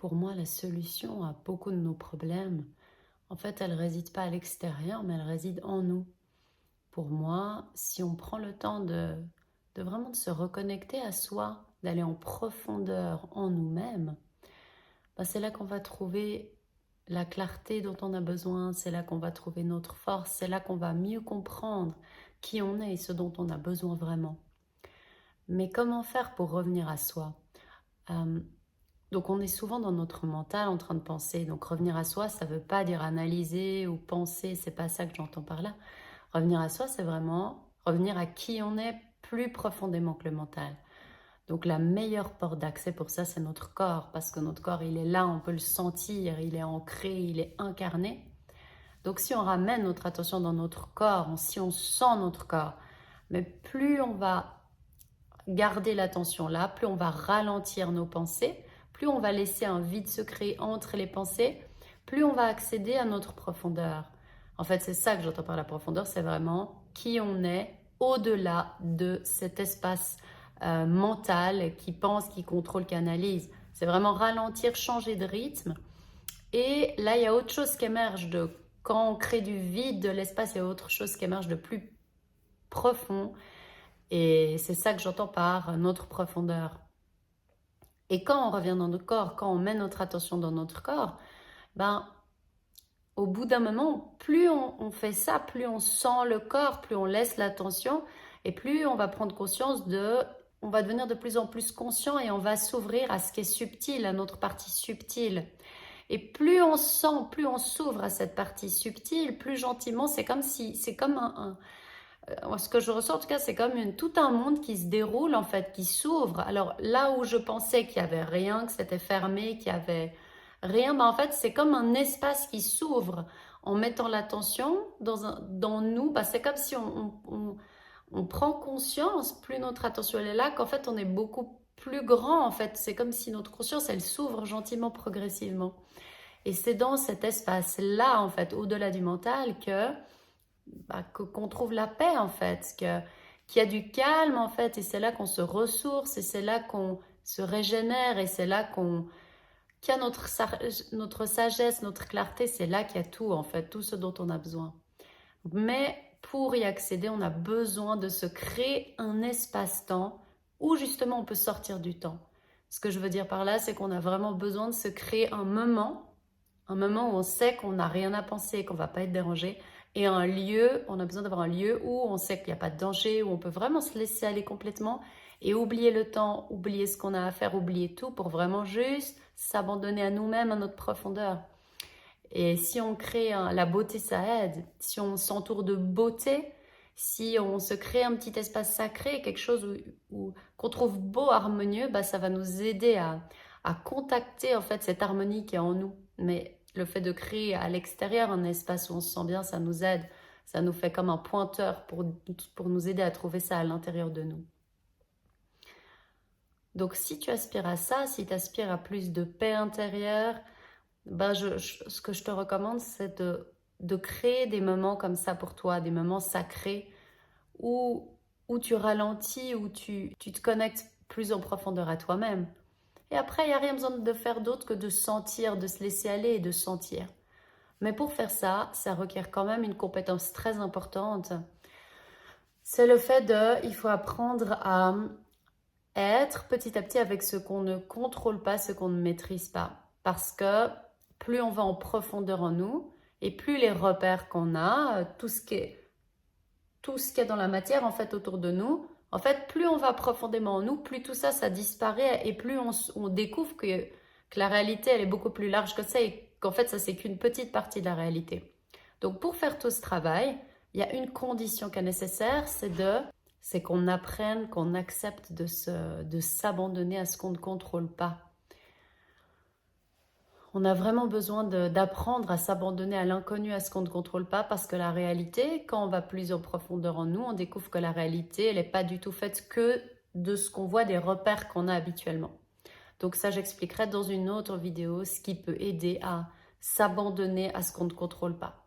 pour moi, la solution à beaucoup de nos problèmes, en fait, elle ne réside pas à l'extérieur, mais elle réside en nous. Pour moi, si on prend le temps de vraiment de se reconnecter à soi, d'aller en profondeur en nous-mêmes, bah, c'est là qu'on va trouver la clarté dont on a besoin, c'est là qu'on va trouver notre force, c'est là qu'on va mieux comprendre qui on est et ce dont on a besoin vraiment. Mais comment faire pour revenir à soi? Euh, Donc on est souvent dans notre mental en train de penser. Donc revenir à soi, ça ne veut pas dire analyser ou penser, c'est pas ça que j'entends par là. Revenir à soi, c'est vraiment revenir à qui on est plus profondément que le mental. Donc la meilleure porte d'accès pour ça, c'est notre corps, parce que notre corps, il est là, on peut le sentir, il est ancré, il est incarné. Donc si on ramène notre attention dans notre corps, si on sent notre corps, mais plus on va garder l'attention là, plus on va ralentir nos pensées, plus on va laisser un vide se créer entre les pensées, plus on va accéder à notre profondeur. En fait, c'est ça que j'entends par la profondeur, c'est vraiment qui on est au-delà de cet espace mental qui pense, qui contrôle, qui analyse. C'est vraiment ralentir, changer de rythme. Et là, il y a autre chose qui émerge de quand on crée du vide, de l'espace, il y a autre chose qui émerge de plus profond. Et c'est ça que j'entends par notre profondeur. Et quand on revient dans notre corps, quand on met notre attention dans notre corps, ben, au bout d'un moment, plus on fait ça, plus on sent le corps, plus on laisse l'attention, et plus on va prendre conscience on va devenir de plus en plus conscient et on va s'ouvrir à ce qui est subtil, à notre partie subtile. Et plus on sent, plus on s'ouvre à cette partie subtile, plus gentiment, c'est comme ce que je ressens en tout cas, c'est comme tout un monde qui se déroule en fait, qui s'ouvre. Alors là où je pensais qu'il n'y avait rien, que c'était fermé, qu'il n'y avait rien, en fait c'est comme un espace qui s'ouvre en mettant l'attention dans nous. C'est comme si on prend conscience, plus notre attention elle est là, qu'en fait on est beaucoup plus grand en fait. C'est comme si notre conscience elle s'ouvre gentiment, progressivement. Et c'est dans cet espace-là en fait, au-delà du mental, qu'on trouve la paix en fait, qu'il y a du calme en fait, et c'est là qu'on se ressource, et c'est là qu'on se régénère, et c'est là qu'il y a notre sagesse, notre clarté, c'est là qu'il y a tout en fait, tout ce dont on a besoin. Mais pour y accéder, on a besoin de se créer un espace-temps où justement on peut sortir du temps. Ce que je veux dire par là, c'est qu'on a vraiment besoin de se créer un moment où on sait qu'on n'a rien à penser, qu'on ne va pas être dérangé, et un lieu, on a besoin d'avoir un lieu où on sait qu'il n'y a pas de danger, où on peut vraiment se laisser aller complètement et oublier le temps, oublier ce qu'on a à faire, oublier tout pour vraiment juste s'abandonner à nous-mêmes, à notre profondeur. Et si on crée la beauté, ça aide. Si on s'entoure de beauté, si on se crée un petit espace sacré, quelque chose qu'on trouve beau, harmonieux, ça va nous aider à contacter en fait cette harmonie qui est en nous. Mais le fait de créer à l'extérieur un espace où on se sent bien, ça nous aide. Ça nous fait comme un pointeur pour nous aider à trouver ça à l'intérieur de nous. Donc si tu aspires à ça, si tu aspires à plus de paix intérieure, ce que je te recommande, c'est de créer des moments comme ça pour toi, des moments sacrés où tu ralentis, où tu te connectes plus en profondeur à toi-même. Et après, il n'y a rien besoin de faire d'autre que de sentir, de se laisser aller et de sentir. Mais pour faire ça, ça requiert quand même une compétence très importante. C'est le fait il faut apprendre à être petit à petit avec ce qu'on ne contrôle pas, ce qu'on ne maîtrise pas. Parce que plus on va en profondeur en nous, et plus les repères qu'on a, tout ce qui est dans la matière en fait autour de nous, en fait plus on va profondément en nous, plus tout ça, ça disparaît, et plus on découvre que la réalité elle est beaucoup plus large que ça, et qu'en fait ça c'est qu'une petite partie de la réalité. Donc pour faire tout ce travail, il y a une condition qui est nécessaire, c'est qu'on apprenne, qu'on accepte de s'abandonner à ce qu'on ne contrôle pas. On a vraiment besoin d'apprendre à s'abandonner à l'inconnu, à ce qu'on ne contrôle pas, parce que la réalité, quand on va plus en profondeur en nous, on découvre que la réalité, elle n'est pas du tout faite que de ce qu'on voit, des repères qu'on a habituellement. Donc ça, j'expliquerai dans une autre vidéo ce qui peut aider à s'abandonner à ce qu'on ne contrôle pas.